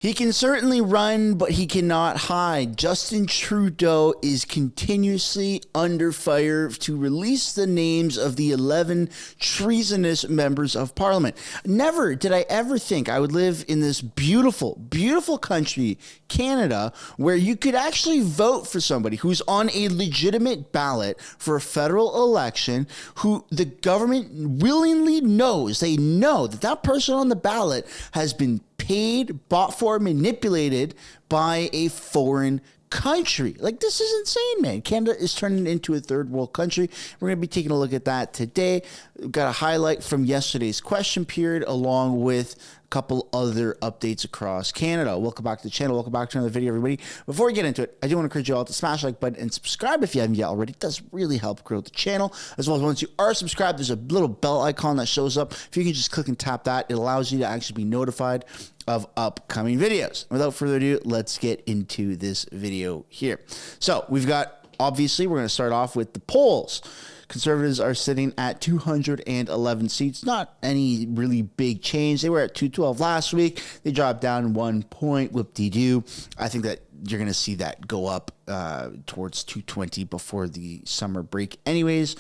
He can certainly run, but he cannot hide. Justin Trudeau is continuously under fire to release the names of the 11 treasonous members of parliament. Never did I ever think I would live in this beautiful, beautiful country, Canada, where you could actually vote for somebody who's on a legitimate ballot for a federal election, who the government willingly knows, they know that that person on the ballot has been paid, bought for, manipulated by a foreign country. Like, this is insane, man. Canada is turning into a third world country. We're going to be taking a look at that today. We've got a highlight from yesterday's question period, along with a couple other updates across Canada. Welcome back to the channel. Welcome back to another video, everybody. Before we get into it, I do want to encourage you all to smash the like button and subscribe if you haven't yet already. It does really help grow the channel. As well as once you are subscribed, there's a little bell icon that shows up. If you can just click and tap that, it allows you to actually be notified of upcoming videos. Without further ado, let's get into this video here. So we've got, obviously, we're going to start off with the polls. Conservatives are sitting at 211 seats. Not any really big change. They were at 212 last week. They dropped down 1 point. Whoop-de-doo. I think that you're going to see that go up towards 220 before the summer break anyways.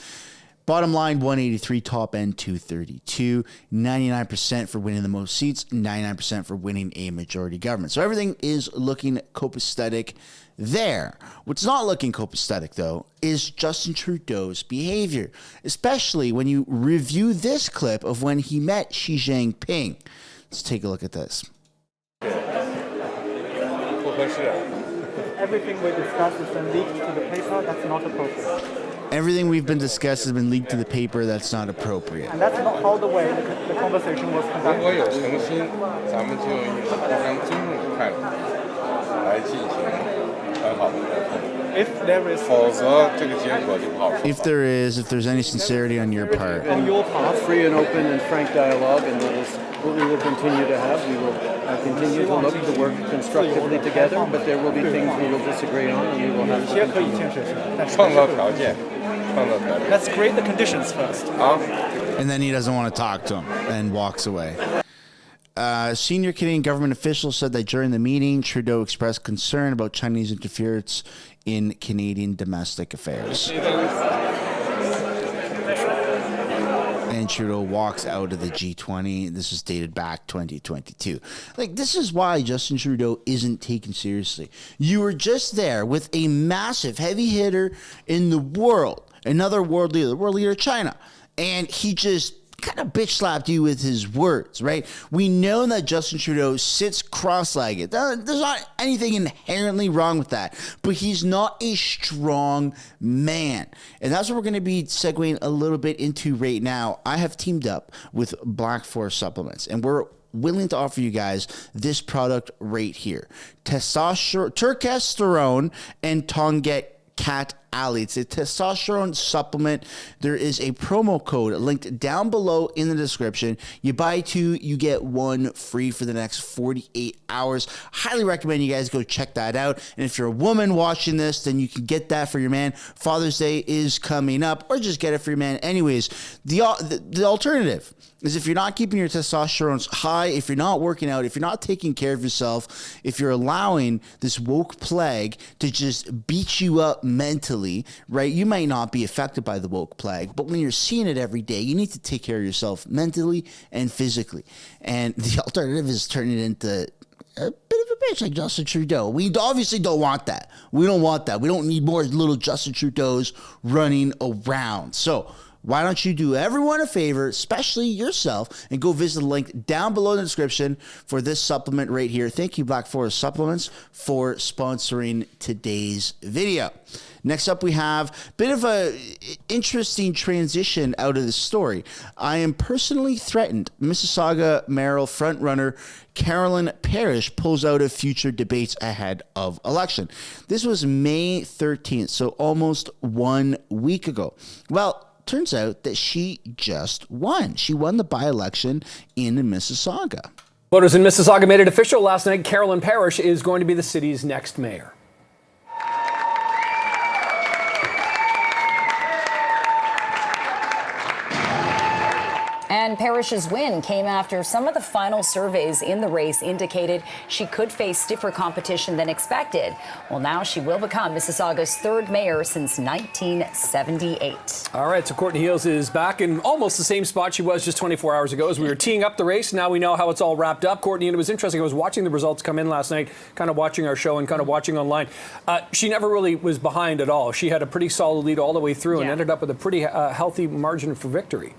Bottom line, 183, top end, 232, 99% for winning the most seats, 99% for winning a majority government. So everything is looking copacetic there. What's not looking copacetic, though, is Justin Trudeau's behavior, especially when you review this clip of when he met Xi Jinping. Let's take a look at this. Everything we discussed has been leaked to the paper. That's not appropriate. Everything we've been discussed has been leaked to the paper. That's not appropriate. And that's not how the way the conversation was conducted. If there's any sincerity on your part. On your part, free and open and frank dialogue, and that is what we will continue to have. We will continue to look to work constructively together, but there will be things we will disagree on, and we will have to. Let's create the conditions first. And then he doesn't want to talk to him and walks away. Senior Canadian government officials said that during the meeting, Trudeau expressed concern about Chinese interference in Canadian domestic affairs. And Trudeau walks out of the G20. This is dated back 2022. Like, this is why Justin Trudeau isn't taken seriously. You were just there with a massive heavy hitter in the world, another world leader, the world leader of China, and he just kind of bitch slapped you with his words, right? We know that Justin Trudeau sits cross-legged. There's not anything inherently wrong with that, but he's not a strong man. And that's what we're going to be segueing a little bit into right now. I have teamed up with Black Forest Supplements, and we're willing to offer you guys this product right here. Testosterone and Tonget Cat Alley. It's a testosterone supplement. There is a promo code linked down below in the description. You buy 2, you get 1 free for the next 48 hours. Highly recommend you guys go check that out. And if you're a woman watching this, then you can get that for your man. Father's Day is coming up, or just get it for your man anyways. The alternative is, if you're not keeping your testosterone high, if you're not working out, if you're not taking care of yourself, if you're allowing this woke plague to just beat you up mentally, right? You might not be affected by the woke plague, but when you're seeing it every day, you need to take care of yourself mentally and physically. And the alternative is turning it into a bit of a bitch like Justin Trudeau. We obviously don't want that. We don't want that. We don't need more little Justin Trudeaus running around. So why don't you do everyone a favor, especially yourself, and go visit the link down below in the description for this supplement right here. Thank you, Black Forest Supplements, for sponsoring today's video. Next up, we have a bit of a interesting transition out of the story. I am personally threatened. Mississauga mayoral frontrunner Carolyn Parrish pulls out of future debates ahead of election. This was May 13th, so almost 1 week ago. Well, turns out that she just won. She won the by-election in Mississauga. Voters in Mississauga made it official last night. Carolyn Parrish is going to be the city's next mayor. And Parrish's win came after some of the final surveys in the race indicated she could face stiffer competition than expected. Well, now she will become Mississauga's third mayor since 1978. All right, so Courtney Heels is back in almost the same spot she was just 24 hours ago as we were teeing up the race. Now we know how it's all wrapped up. Courtney, and it was interesting. I was watching the results come in last night, kind of watching our show and kind of watching online. She never really was behind at all. She had a pretty solid lead all the way through and ended up with a pretty healthy margin for victory.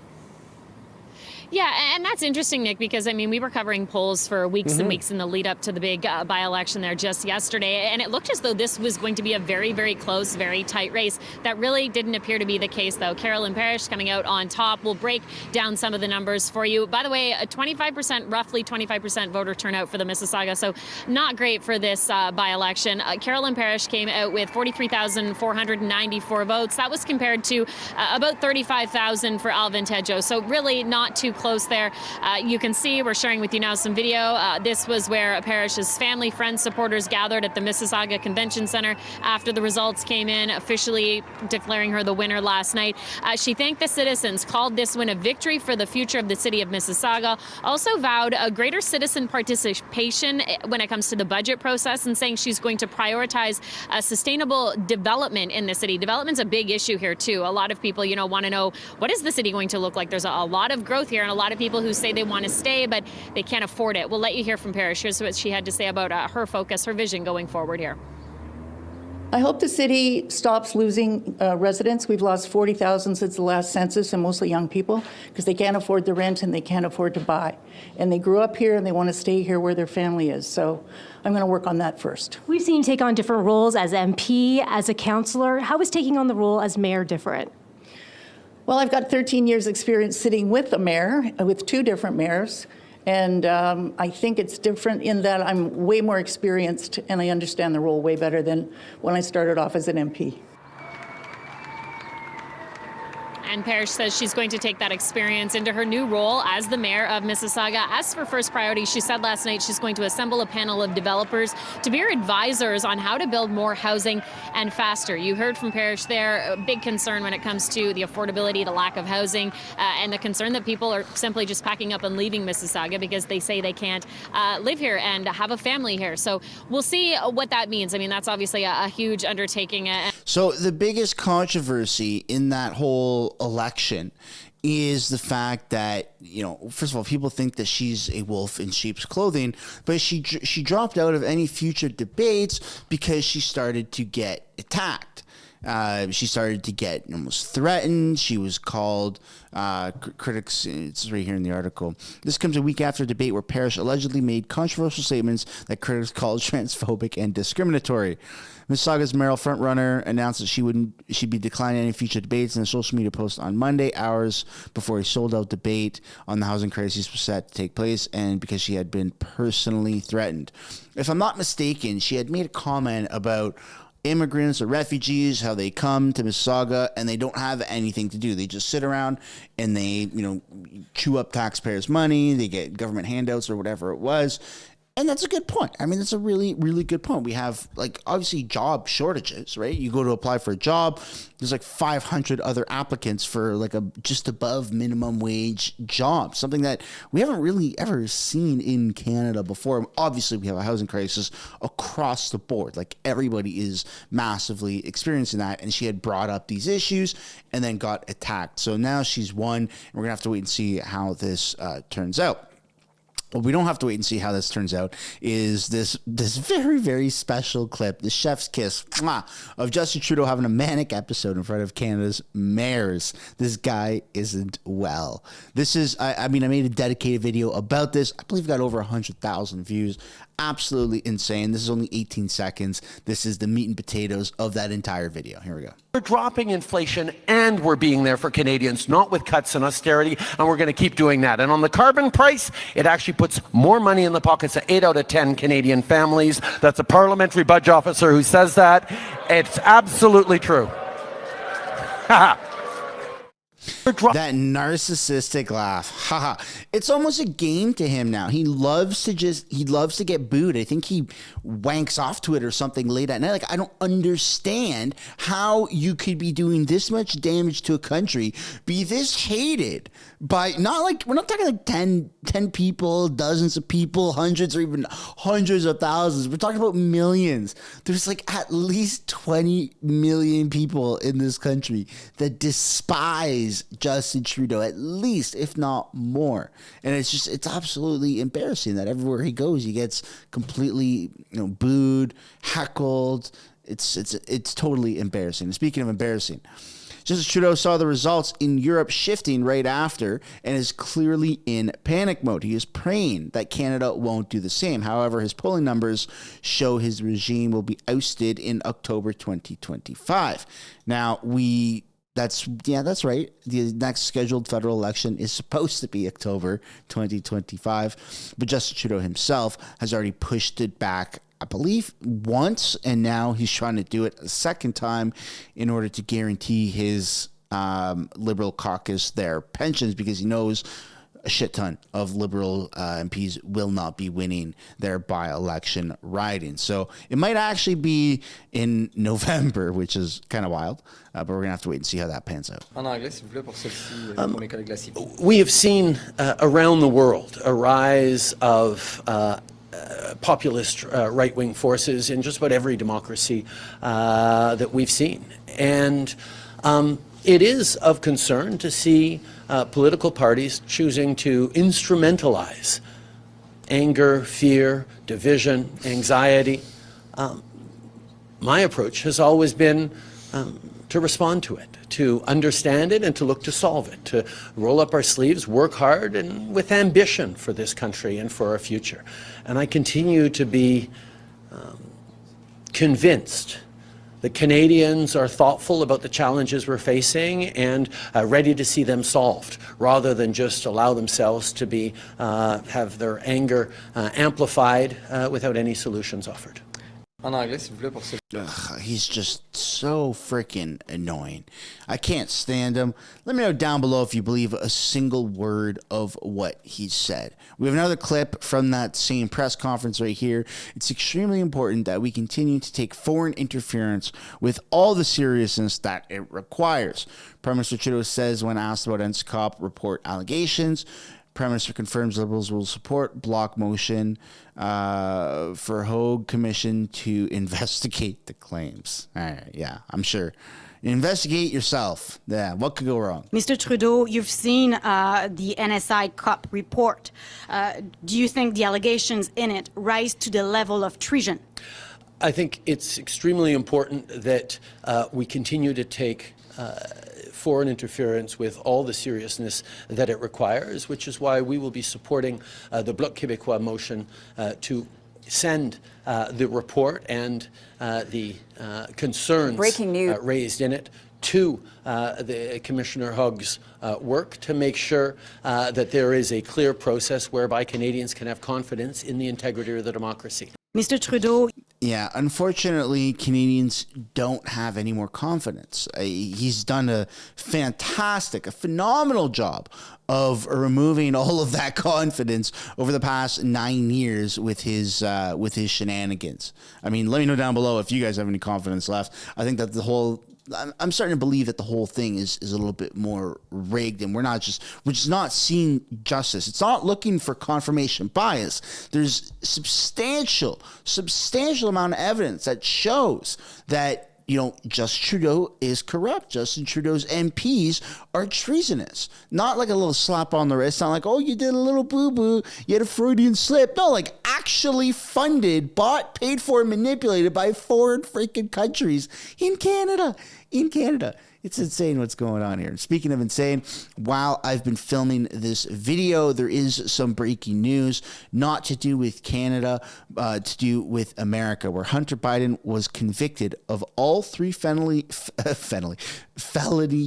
Yeah, and that's interesting, Nick, because, I mean, we were covering polls for weeks and weeks in the lead up to the big by-election there just yesterday, and it looked as though this was going to be a very, very close, very tight race. That really didn't appear to be the case, though. Carolyn Parrish coming out on top. We'll break down some of the numbers for you. By the way, a 25%, roughly 25% voter turnout for the Mississauga, so not great for this by-election. Carolyn Parrish came out with 43,494 votes. That was compared to about 35,000 for Alvin Tedjo, so really not too close there. You can see, we're sharing with you now some video. This was where Parrish's family, friends, supporters gathered at the Mississauga Convention Center after the results came in, officially declaring her the winner last night. She thanked the citizens, called this win a victory for the future of the city of Mississauga, also vowed a greater citizen participation when it comes to the budget process, and saying she's going to prioritize sustainable development in the city. Development's a big issue here too. A lot of people, want to know, what is the city going to look like? There's a lot of growth here, and a lot of people who say they want to stay, but they can't afford it. We'll let you hear from Parrish. Here's what she had to say about her focus, her vision going forward here. I hope the city stops losing residents. We've lost 40,000 since the last census, and mostly young people, because they can't afford the rent and they can't afford to buy. And they grew up here and they want to stay here where their family is. So I'm going to work on that first. We've seen you take on different roles as MP, as a councillor. How is taking on the role as mayor different? Well, I've got 13 years experience sitting with a mayor, with two different mayors. And I think it's different in that I'm way more experienced and I understand the role way better than when I started off as an MP. And Parrish says she's going to take that experience into her new role as the mayor of Mississauga. As for first priority, she said last night she's going to assemble a panel of developers to be her advisors on how to build more housing and faster. You heard from Parrish there, a big concern when it comes to the affordability, the lack of housing, and the concern that people are simply just packing up and leaving Mississauga because they say they can't live here and have a family here. So we'll see what that means. I mean, that's obviously a huge undertaking. So the biggest controversy in that whole election is the fact that, first of all, people think that she's a wolf in sheep's clothing, but she dropped out of any future debates because she started to get attacked. She started to get almost threatened. She was called, critics, it's right here in the article. This comes a week after a debate where Parrish allegedly made controversial statements that critics called transphobic and discriminatory. Mississauga's mayoral frontrunner announced that she'd be declining any future debates in a social media post on Monday, hours before a sold-out debate on the housing crisis was set to take place, and because she had been personally threatened. If I'm not mistaken, she had made a comment about immigrants or refugees, how they come to Mississauga and they don't have anything to do. They just sit around and they, chew up taxpayers' money. They get government handouts or whatever it was. And that's a good point. I mean, that's a really, really good point. We have, obviously job shortages, right? You go to apply for a job, there's 500 other applicants for a just above minimum wage job, something that we haven't really ever seen in Canada before. Obviously, we have a housing crisis across the board. Everybody is massively experiencing that. And she had brought up these issues and then got attacked. So now she's won, and we're going to have to wait and see how this turns out. What we don't have to wait and see how this turns out is this very, very special clip, the chef's kiss of Justin Trudeau having a manic episode in front of Canada's mayors. This guy isn't well. This is, I made a dedicated video about this. I believe it got over 100,000 views. Absolutely insane. This is only 18 seconds. This is the meat and potatoes of that entire video. Here we go. We're dropping inflation and we're being there for Canadians, not with cuts and austerity, and we're going to keep doing that. And on the carbon price, it actually puts more money in the pockets of 8 out of 10 Canadian families. That's a parliamentary budget officer who says that. It's absolutely true. That narcissistic laugh. Haha. It's almost a game to him now. He loves to get booed. I think he wanks off to it or something late at night. Like, I don't understand how you could be doing this much damage to a country, be this hated by, not like, we're not talking like 10 people, dozens of people, hundreds or even hundreds of thousands. We're talking about millions. There's like at least 20 million people in this country that despise Justin Trudeau, at least, if not more. And it's absolutely embarrassing that everywhere he goes, he gets completely, booed, heckled. It's totally embarrassing. And speaking of embarrassing, Justin Trudeau saw the results in Europe shifting right after and is clearly in panic mode. He is praying that Canada won't do the same. However, his polling numbers show his regime will be ousted in October 2025. Now, that's right. The next scheduled federal election is supposed to be October 2025, but Justin Trudeau himself has already pushed it back, I believe, once, and now he's trying to do it a second time in order to guarantee his Liberal caucus their pensions, because he knows a shit ton of Liberal MPs will not be winning their by-election riding. So it might actually be in November, which is kind of wild, but we're going to have to wait and see how that pans out. We have seen around the world a rise of populist right-wing forces in just about every democracy that we've seen. And it is of concern to see political parties choosing to instrumentalize anger, fear, division, anxiety. My approach has always been to respond to it, to understand it, and to look to solve it, to roll up our sleeves, work hard, and with ambition for this country and for our future. And I continue to be convinced that Canadians are thoughtful about the challenges we're facing and ready to see them solved, rather than just allow themselves to be have their anger amplified without any solutions offered. He's just so freaking annoying. I can't stand him. Let me know down below if you believe a single word of what he said. We have another clip from that same press conference right here. It's extremely important that we continue to take foreign interference with all the seriousness that it requires. Prime Minister Trudeau says when asked about NSCOP report allegations, Prime Minister confirms Liberals will support block motion for Hogue Commission to investigate the claims. All right, yeah, I'm sure. Investigate yourself. Yeah, what could go wrong? Mr. Trudeau, you've seen the NSI COP report. Do you think the allegations in it rise to the level of treason? I think it's extremely important that we continue to take foreign interference with all the seriousness that it requires, which is why we will be supporting the Bloc Québécois motion to send the report and the concerns raised in it to the Commissioner Hogue's work to make sure that there is a clear process whereby Canadians can have confidence in the integrity of the democracy. Mr. Trudeau. Yeah, unfortunately, Canadians don't have any more confidence. He's done a phenomenal job of removing all of that confidence over the past 9 years with his shenanigans. I mean, let me know down below if you guys have any confidence left. I think that I'm starting to believe that the whole thing is a little bit more rigged, and we're just not seeing justice. It's not looking for confirmation bias. There's substantial amount of evidence that shows that Justin Trudeau is corrupt. Justin Trudeau's MPs are treasonous. Not like a little slap on the wrist. Not like, oh, you did a little boo-boo. You had a Freudian slip. No, like actually funded, bought, paid for, and manipulated by foreign freaking countries in Canada. It's insane what's going on here. Speaking of insane, while I've been filming this video, there is some breaking news, not to do with Canada, to do with America, where Hunter Biden was convicted of all 3 felony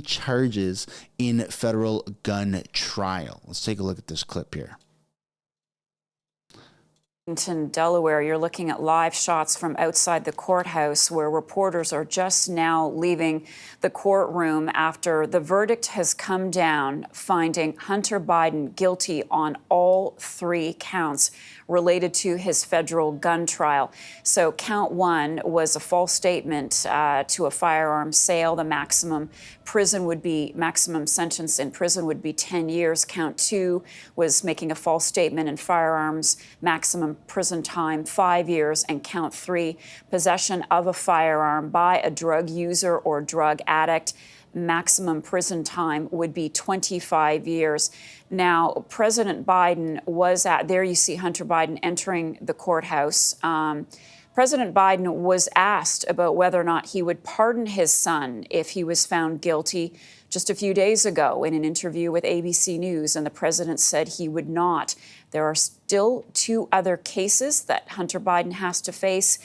charges in federal gun trial. Let's take a look at this clip here. In Delaware, you're looking at live shots from outside the courthouse where reporters are just now leaving the courtroom after the verdict has come down, finding Hunter Biden guilty on all 3 counts related to his federal gun trial. So count 1 was a false statement to a firearm sale. The maximum sentence in prison would be 10 years. Count 2 was making a false statement in firearms, maximum prison time 5 years. And count 3, possession of a firearm by a drug user or drug addict, maximum prison time would be 25 years. Now, President Biden was there you see Hunter Biden entering the courthouse. President Biden was asked about whether or not he would pardon his son if he was found guilty just a few days ago in an interview with ABC News, and the president said he would not. There are still 2 other cases that Hunter Biden has to face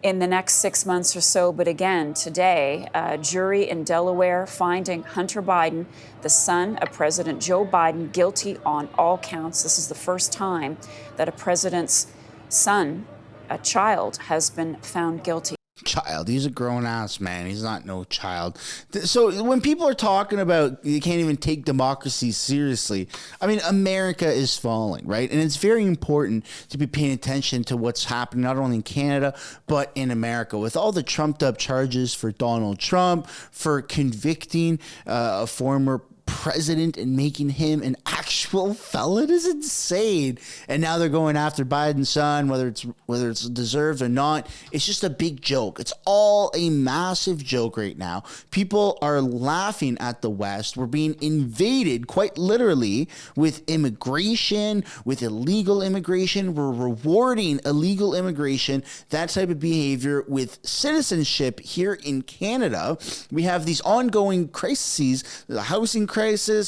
in the next 6 months or so. But again, today, a jury in Delaware finding Hunter Biden, the son of President Joe Biden, guilty on all counts. This is the first time that a president's son, a child, has been found guilty. Child, he's a grown-ass man. He's not no child. So when people are talking about you can't even take democracy seriously, I mean, America is falling, right? And it's very important to be paying attention to what's happening not only in Canada but in America, with all the trumped up charges for Donald Trump for convicting a former president and making him an actual felon is insane. And now they're going after Biden's son, whether it's deserved or not. It's just a big joke. It's all a massive joke right now. People are laughing at the West. We're being invaded quite literally with immigration, with illegal immigration. We're rewarding illegal immigration, that type of behavior, with citizenship here in Canada. We have these ongoing crises, the housing crisis,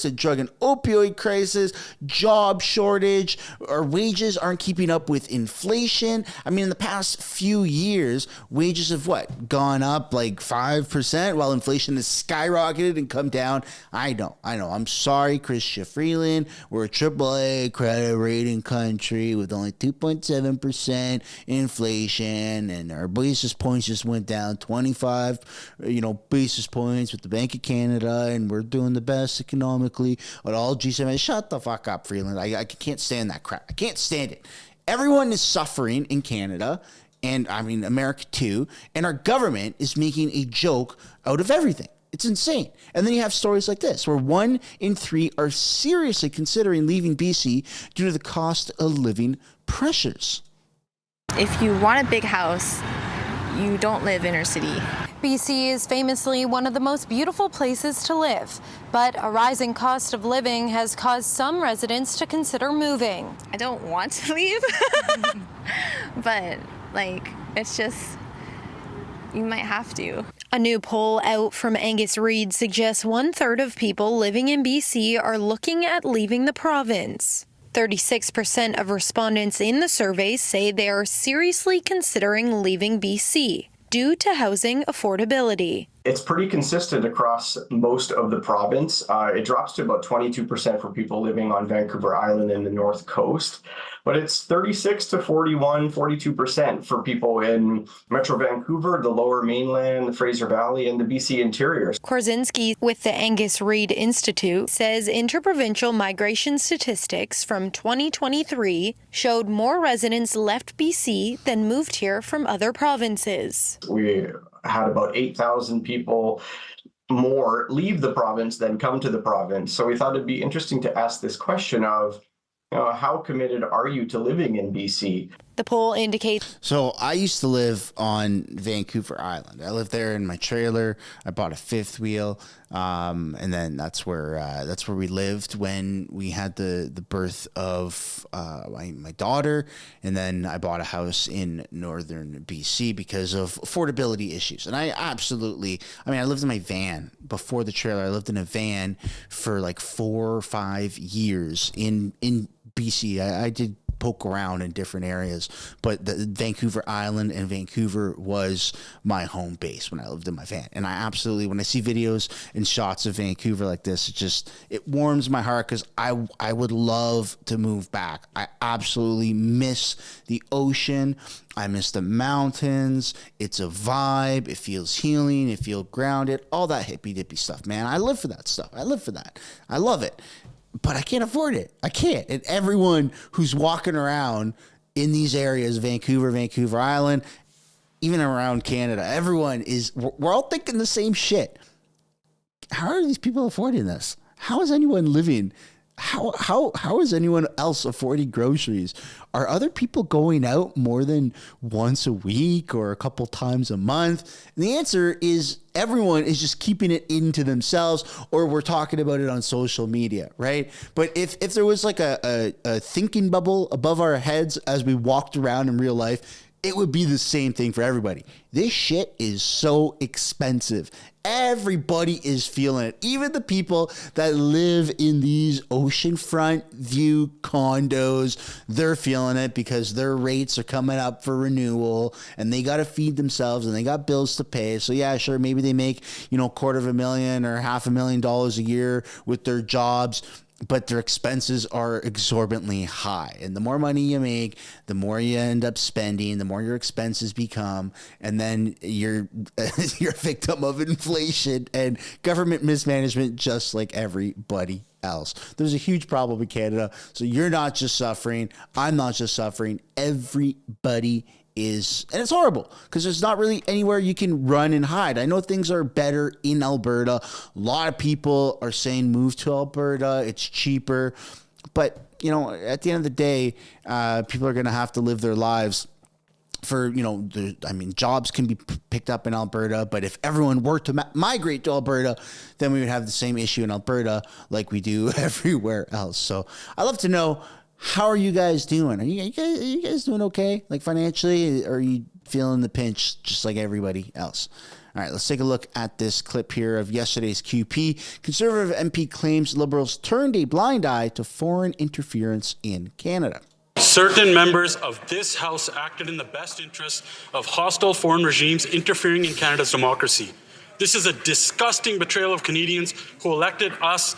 a drug and opioid crisis, job shortage. Our wages aren't keeping up with inflation. I mean, in the past few years, wages have gone up like 5% while inflation has skyrocketed and come down. I know. I'm sorry, Chrystia Freeland. We're a AAA credit rating country with only 2.7% inflation, and our basis points just went down 25, basis points with the Bank of Canada, and we're doing the best economically at all G7. Shut the fuck up, Freeland. I can't stand that crap. I can't stand it. Everyone is suffering in Canada, and I mean America too, and our government is making a joke out of everything. It's insane. And then you have stories like this, where 1 in 3 are seriously considering leaving BC due to the cost of living pressures. If you want a big house, you don't live inner city. BC is famously one of the most beautiful places to live, but a rising cost of living has caused some residents to consider moving. I don't want to leave, but it's just, you might have to. A new poll out from Angus Reid suggests 1/3 of people living in BC are looking at leaving the province. 36% of respondents in the survey say they are seriously considering leaving BC due to housing affordability. It's pretty consistent across most of the province. It drops to about 22% for people living on Vancouver Island and the North Coast, but it's 36 to 41, 42% for people in Metro Vancouver, the Lower Mainland, the Fraser Valley, and the BC interior. Korzinski with the Angus Reid Institute says interprovincial migration statistics from 2023 showed more residents left BC than moved here from other provinces. We had about 8,000 people more leave the province than come to the province. So we thought it'd be interesting to ask this question of, how committed are you to living in BC? The poll indicates. So I used to live on Vancouver Island. I lived there in my trailer. I bought a fifth wheel, and then that's where we lived when we had the birth of my daughter. And then I bought a house in northern BC because of affordability issues. And I lived in my van before the trailer. I lived in a van for like 4 or 5 years in BC. I did poke around in different areas. But the Vancouver Island and Vancouver was my home base when I lived in my van. And I absolutely, when I see videos and shots of Vancouver like this, it warms my heart, because I would love to move back. I absolutely miss the ocean. I miss the mountains. It's a vibe. It feels healing. It feels grounded. All that hippy dippy stuff, man. I live for that stuff. I live for that. I love it. But I can't afford it. I can't. And everyone who's walking around in these areas, Vancouver, Vancouver Island, even around Canada, we're all thinking the same shit. How are these people affording this? How is anyone living? How is anyone else affording groceries? Are other people going out more than once a week or a couple times a month? And the answer is everyone is just keeping it into themselves, or we're talking about it on social media, right? But if there was like a thinking bubble above our heads as we walked around in real life, it would be the same thing for everybody. This shit is so expensive. Everybody is feeling it. Even the people that live in these oceanfront view condos, they're feeling it because their rates are coming up for renewal and they got to feed themselves and they got bills to pay. So yeah, sure, maybe they make, $250,000 or $500,000 a year with their jobs, but their expenses are exorbitantly high. And the more money you make, the more you end up spending, the more your expenses become. And then you're a victim of inflation and government mismanagement, just like everybody else. There's a huge problem in Canada. So you're not just suffering. I'm not just suffering. Everybody is, and it's horrible because there's not really anywhere you can run and hide. I know things are better in Alberta. A lot of people are saying move to Alberta. It's cheaper. But, at the end of the day, people are going to have to live their lives for, jobs can be picked up in Alberta. But if everyone were to migrate to Alberta, then we would have the same issue in Alberta like we do everywhere else. So I'd love to know, how are you guys doing? Are you guys doing okay? Like financially, or are you feeling the pinch just like everybody else? All right, let's take a look at this clip here of yesterday's QP. Conservative MP claims Liberals turned a blind eye to foreign interference in Canada. Certain members of this House acted in the best interest of hostile foreign regimes interfering in Canada's democracy. This is a disgusting betrayal of Canadians who elected us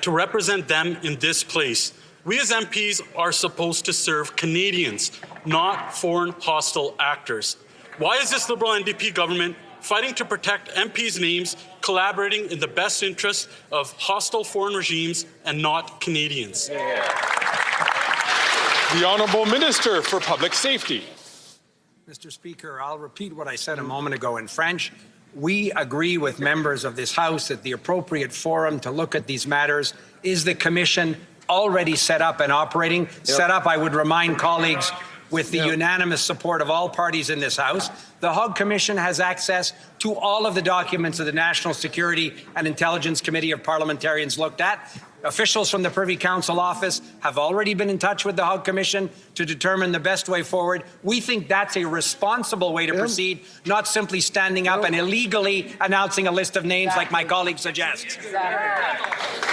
to represent them in this place. We as MPs are supposed to serve Canadians, not foreign hostile actors. Why is this Liberal NDP government fighting to protect MPs' names, collaborating in the best interest of hostile foreign regimes and not Canadians? The Honourable Minister for Public Safety. Mr. Speaker, I'll repeat what I said a moment ago in French. We agree with members of this House that the appropriate forum to look at these matters is the Commission, already set up and operating. Set up, I would remind colleagues, with the unanimous support of all parties in this House. The Hague Commission has access to all of the documents that the National Security and Intelligence Committee of Parliamentarians looked at. Officials from the Privy Council office have already been in touch with the Hague Commission to determine the best way forward. We think that's a responsible way to proceed, not simply standing up and illegally announcing a list of names like my colleague suggests.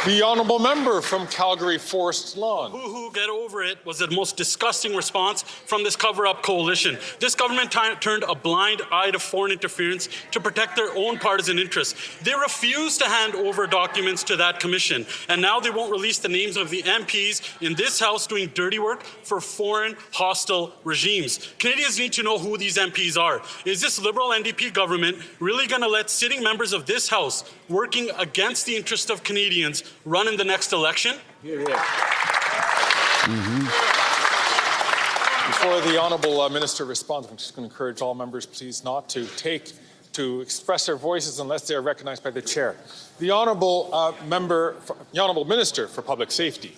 The Honourable Member from Calgary Forest Lawn. Boo-hoo, get over it was the most disgusting response from this cover-up coalition. This government turned a blind eye to foreign interference to protect their own partisan interests. They refused to hand over documents to that commission, and now they won't release the names of the MPs in this House doing dirty work for foreign hostile regimes. Canadians need to know who these MPs are. Is this Liberal NDP government really going to let sitting members of this House working against the interest of Canadians run in the next election? Before the Honourable Minister responds, I'm just going to encourage all members, please, not to express their voices unless they are recognized by the chair. The Honourable Minister for Public Safety.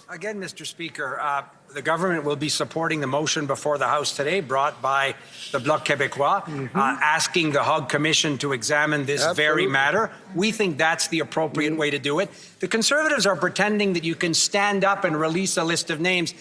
Again, Mr. Speaker, the government will be supporting the motion before the House today brought by the Bloc Québécois, asking the Hague Commission to examine this very matter. We think that's the appropriate way to do it. The Conservatives are pretending that you can stand up and release a list of names.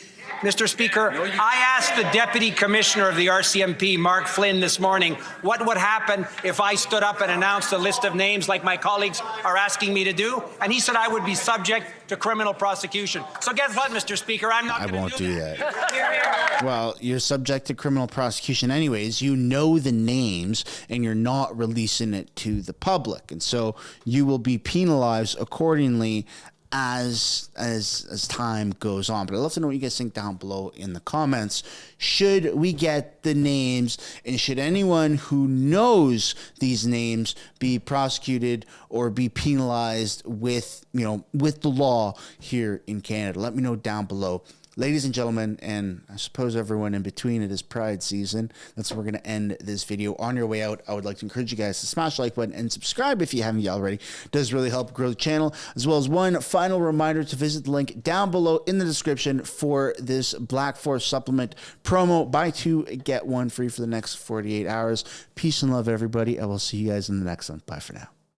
Mr. Speaker, I asked the Deputy Commissioner of the RCMP, Mark Flynn, this morning, what would happen if I stood up and announced a list of names like my colleagues are asking me to do, and he said I would be subject to criminal prosecution. So guess what, Mr. Speaker, I'm not I going won't to do that. Well, you're subject to criminal prosecution anyways. You know the names and you're not releasing it to the public. And so you will be penalized accordingly as time goes on. But I'd love to know what you guys think down below in the comments. Should we get the names, and should anyone who knows these names be prosecuted or be penalized with, with the law here in Canada? Let me know down below. Ladies and gentlemen, and I suppose everyone in between, it is Pride season. That's where we're going to end this video. On your way out, I would like to encourage you guys to smash the like button and subscribe if you haven't yet already. It does really help grow the channel, as well as one final reminder to visit the link down below in the description for this Black Force supplement promo. Buy 2, get 1 free for the next 48 hours. Peace and love, everybody. I will see you guys in the next one. Bye for now.